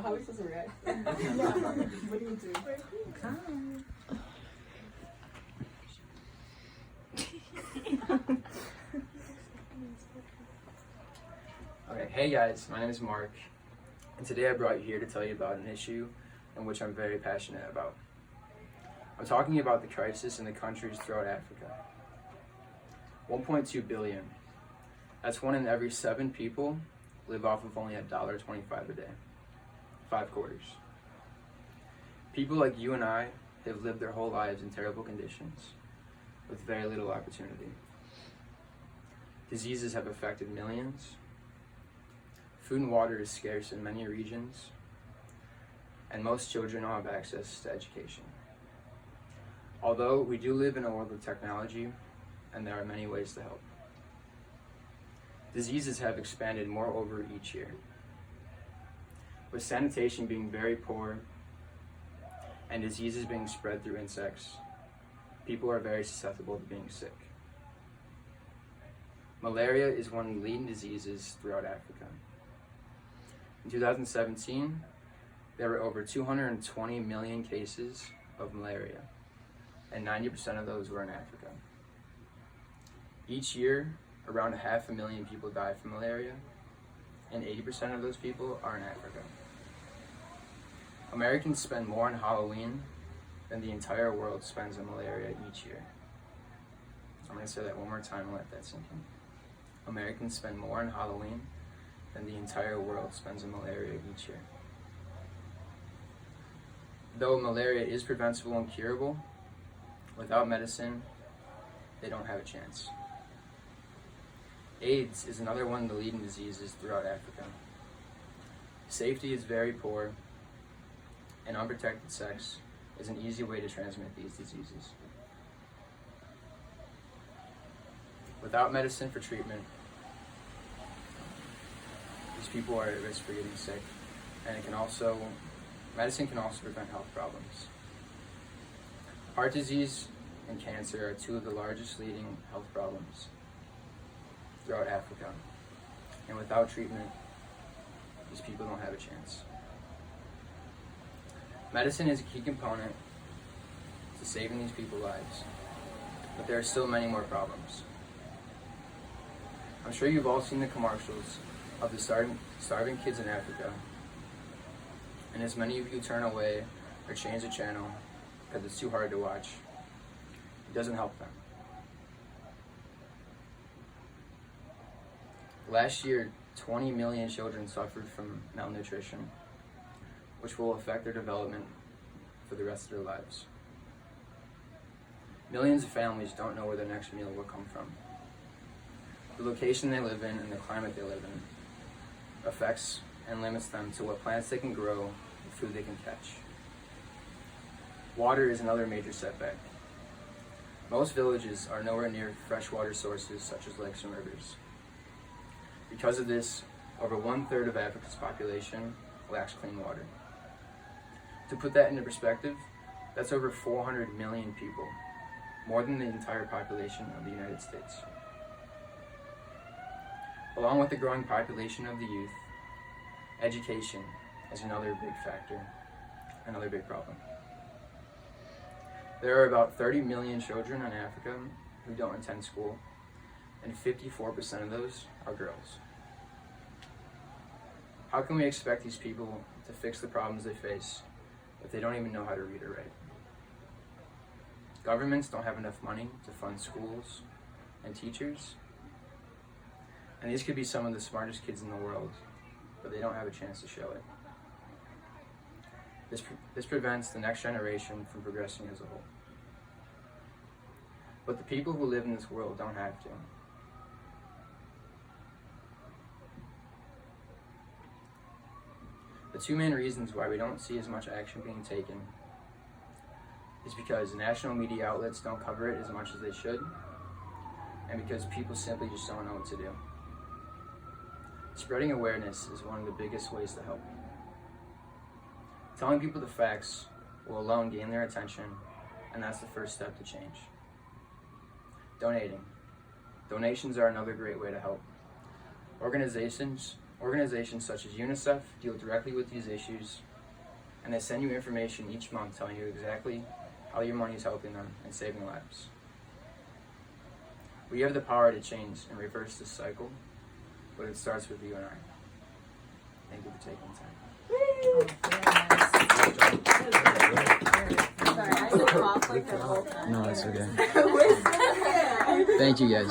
how are we supposed to react? What do you do? Come. Okay, hey guys, my name is Mark, and today I brought you here to tell you about an issue in which I'm very passionate about. I'm talking about the crisis in the countries throughout Africa. 1.2 billion. That's 1 in every 7 people live off of only $1.25 a day. 5 quarters. People like you and I have lived their whole lives in terrible conditions with very little opportunity. Diseases have affected millions. Food and water is scarce in many regions, and most children don't have access to education. Although we do live in a world of technology, and there are many ways to help. Diseases have expanded moreover each year. With sanitation being very poor and diseases being spread through insects, people are very susceptible to being sick. Malaria is one of the leading diseases throughout Africa. In 2017, there were over 220 million cases of malaria, and 90% of those were in Africa. Each year, around 500,000 people die from malaria, and 80% of those people are in Africa. Americans spend more on Halloween than the entire world spends on malaria each year. I'm going to say that one more time and let that sink in. Americans spend more on Halloween than the entire world spends on malaria each year. Though malaria is preventable and curable, without medicine, they don't have a chance. AIDS is another one of the leading diseases throughout Africa. Safety is very poor, and unprotected sex is an easy way to transmit these diseases. Without medicine for treatment, these people are at risk for getting sick, and medicine can also prevent health problems. Heart disease and cancer are 2 of the largest leading health problems throughout Africa, and without treatment, these people don't have a chance. Medicine is a key component to saving these people's lives, but there are still many more problems. I'm sure you've all seen the commercials of the starving kids in Africa, and as many of you turn away or change the channel because it's too hard to watch, it doesn't help them. Last year, 20 million children suffered from malnutrition, which will affect their development for the rest of their lives. Millions of families don't know where their next meal will come from. The location they live in and the climate they live in affects and limits them to what plants they can grow and food they can catch. Water is another major setback. Most villages are nowhere near freshwater sources such as lakes and rivers. Because of this, over 1/3 of Africa's population lacks clean water. To put that into perspective, that's over 400 million people, more than the entire population of the United States. Along with the growing population of the youth, education is another big factor, another big problem. There are about 30 million children in Africa who don't attend school, and 54% of those are girls. How can we expect these people to fix the problems they face if they don't even know how to read or write? Governments don't have enough money to fund schools and teachers, and these could be some of the smartest kids in the world, but they don't have a chance to show it. This prevents the next generation from progressing as a whole. But the people who live in this world don't have to. The 2 main reasons why we don't see as much action being taken is because national media outlets don't cover it as much as they should, and because people simply just don't know what to do. Spreading awareness is one of the biggest ways to help. Telling people the facts will alone gain their attention, and that's the first step to change. Donating. Donations are another great way to help. Organizations Organizations such as UNICEF deal directly with these issues, and they send you information each month telling you exactly how your money is helping them and saving lives. We have the power to change and reverse this cycle, but it starts with you and I. Thank you for taking the time. Sorry, I had to cough like that whole time. No, it's okay. Yeah. Thank you guys.